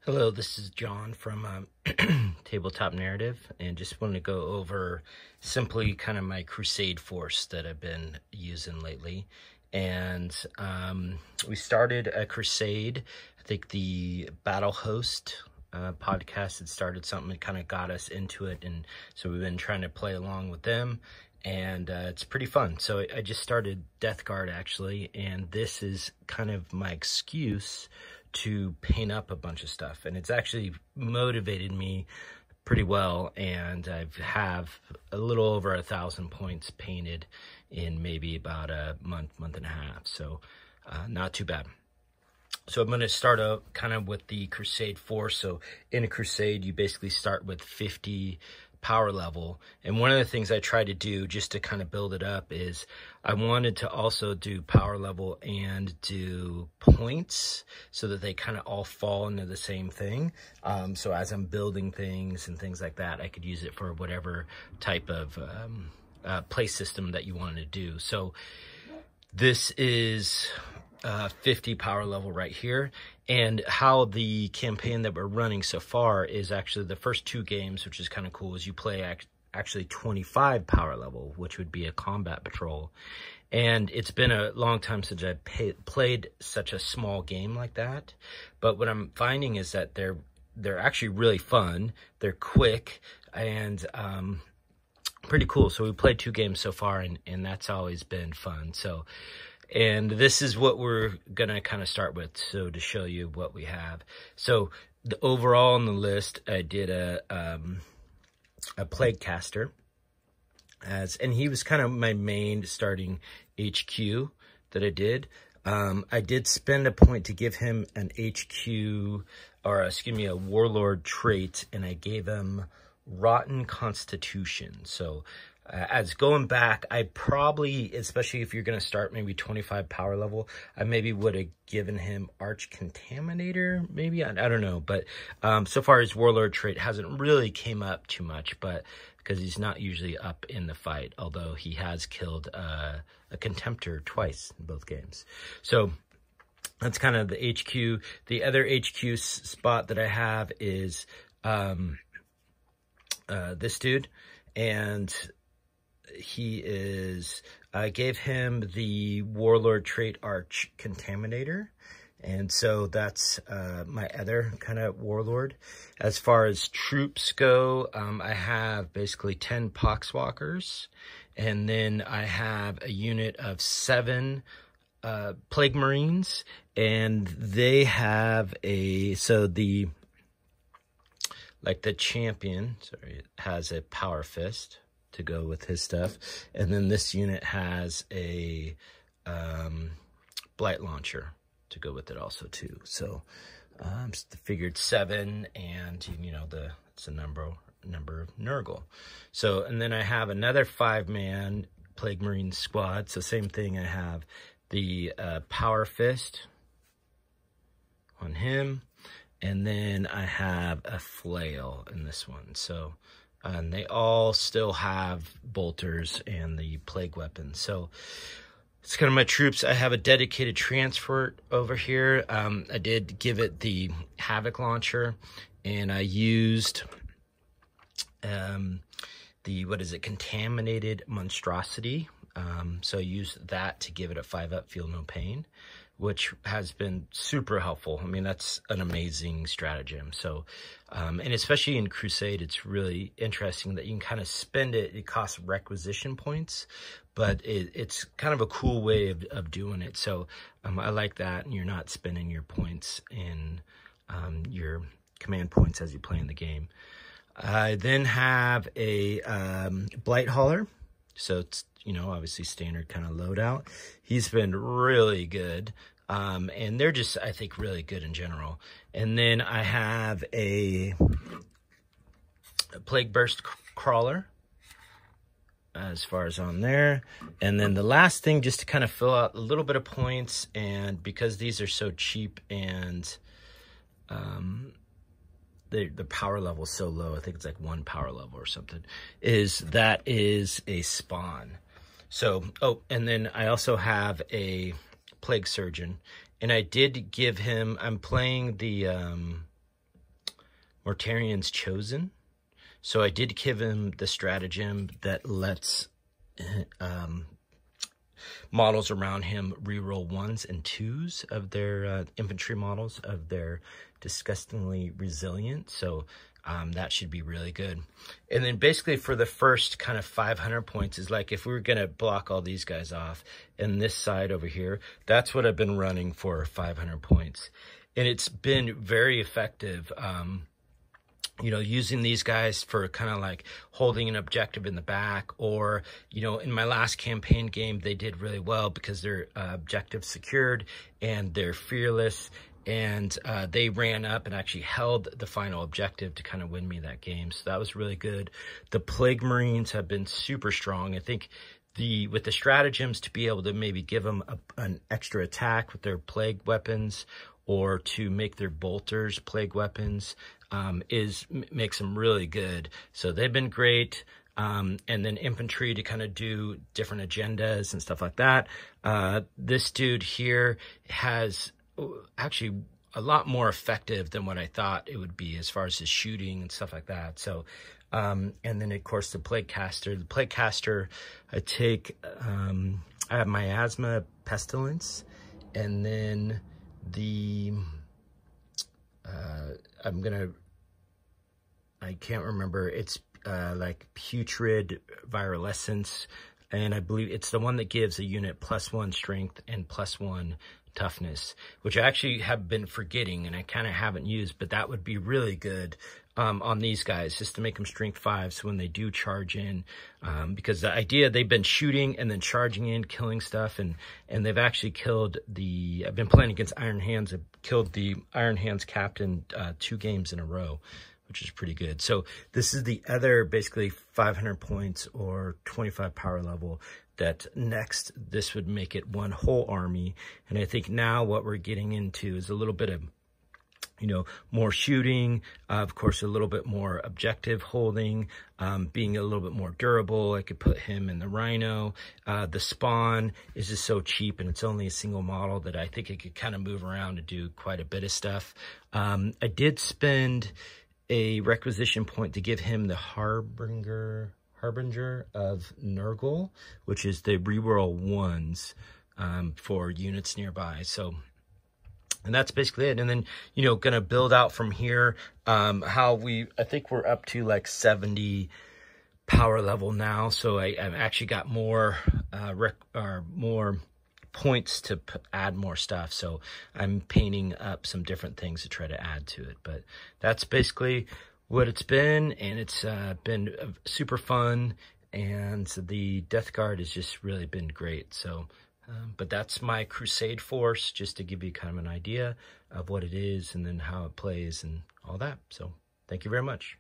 Hello, this is John from Tabletop Narrative, and just wanted to go over simply kind of my Crusade force that I've been using lately. And we started a Crusade. I think the Battle Host podcast had started something that kind of got us into it, and so we've been trying to play along with them, and it's pretty fun. So I just started Death Guard, actually, and this is kind of my excuse to paint up a bunch of stuff, and it's actually motivated me pretty well, and I have a little over 1,000 points painted in maybe about a month and a half, so not too bad. So I'm going to start out kind of with the Crusade force. So in a Crusade, you basically start with 50 power level, and one of the things I try to do just to kind of build it up is I wanted to also do power level and do points so that they kind of all fall into the same thing. So as I'm building things and things like that, I could use it for whatever type of play system that you wanted to do. So this is 50 power level right here, and how the campaign that we're running so far is actually the first two games, which is kind of cool, is you play actually 25 power level, which would be a combat patrol. And it's been a long time since I've played such a small game like that, but what I'm finding is that they're actually really fun, they're quick, and pretty cool. So we played 2 games so far, and that's always been fun. So, and this is what we're going to kind of start with, so to show you what we have. So the overall on the list, I did a Plague Caster, and he was kind of my main starting HQ that I did. I did spend a point to give him an HQ, or excuse me, a Warlord trait, and I gave him Rotten Constitution. So as going back, I probably, especially if you're going to start maybe 25 power level, I maybe would have given him Arch Contaminator, maybe, I don't know. But so far his Warlord trait hasn't really came up too much, but because he's not usually up in the fight, although he has killed a Contemptor twice in both games. So that's kind of the HQ. The other HQ spot that I have is this dude, and he is, I gave him the Warlord trait Arch Contaminator, and so that's my other kind of Warlord. As far as troops go, I have basically 10 Poxwalkers, and then I have a unit of 7 Plague Marines, and they have a, so the, like the champion, sorry, has a Power Fist to go with his stuff, and then this unit has a Blight Launcher to go with it also too. So figured 7, and you know, it's a number of Nurgle. So, and then I have another 5-man Plague Marine squad. So same thing, I have the Power Fist on him, and then I have a Flail in this one. So and they all still have bolters and the plague weapons. So it's kind of my troops. I have a dedicated transport over here. I did give it the Havoc Launcher, and I used the, what is it, Contaminated Monstrosity. So I used that to give it a 5-up Feel No Pain, which has been super helpful. I mean, that's an amazing stratagem. So, and especially in Crusade, it's really interesting that you can kind of spend it. It costs requisition points, but it's kind of a cool way of doing it. So I like that, and you're not spending your points in your command points as you play in the game. I then have a Blight Hauler. So it's, you know, obviously standard kind of loadout. He's been really good. And they're just, I think, really good in general. And then I have a Plague Burst Crawler as far as on there. And then the last thing, just to kind of fill out a little bit of points, and because these are so cheap and the power level is so low, I think it's like 1 power level or something, is a Spawn. So, oh, and then I also have a Plague Surgeon, and I did give him, I'm playing the Mortarian's Chosen. So I did give him the stratagem that lets models around him reroll 1s and 2s of their infantry models of their disgustingly resilient. So that should be really good. And then basically for the first kind of 500 points is like if we were going to block all these guys off and this side over here, that's what I've been running for 500 points. And it's been very effective. You know, using these guys for kind of like holding an objective in the back, or, you know, in my last campaign game, they did really well because their objective secured and they're fearless, and they ran up and actually held the final objective to kind of win me that game. So that was really good. The Plague Marines have been super strong. I think with the stratagems to be able to maybe give them an extra attack with their plague weapons, or to make their bolters plague weapons, makes them really good. So they've been great. And then infantry to kind of do different agendas and stuff like that. This dude here has actually a lot more effective than what I thought it would be as far as his shooting and stuff like that. So, and then of course the Plague Caster. The Plague Caster, I take, I have Miasma Pestilence, and then I can't remember, it's like Putrid Virulescence, and I believe it's the one that gives a unit +1 strength and +1 toughness, which I actually have been forgetting and I kind of haven't used, but that would be really good on these guys, just to make them strength 5, so when they do charge in, because the idea, they've been shooting and then charging in, killing stuff, and they've actually killed I've been playing against Iron Hands, I've killed the Iron Hands captain 2 games in a row, which is pretty good. So this is the other basically 500 points or 25 power level that next, this would make it one whole army. And I think now what we're getting into is a little bit of, you know, more shooting, of course, a little bit more objective holding, being a little bit more durable. I could put him in the Rhino. The spawn is just so cheap, and it's only a single model that I think it could kind of move around and do quite a bit of stuff. I did spend a requisition point to give him the Harbinger of Nurgle, which is the reroll 1s for units nearby. So, and that's basically it. And then, you know, gonna build out from here. I think we're up to like 70 power level now. So I've actually got more points to add more stuff. So I'm painting up some different things to try to add to it. But that's basically what it's been, and it's been super fun, and the Death Guard has just really been great. So, but that's my Crusade force, just to give you kind of an idea of what it is and then how it plays and all that. So thank you very much.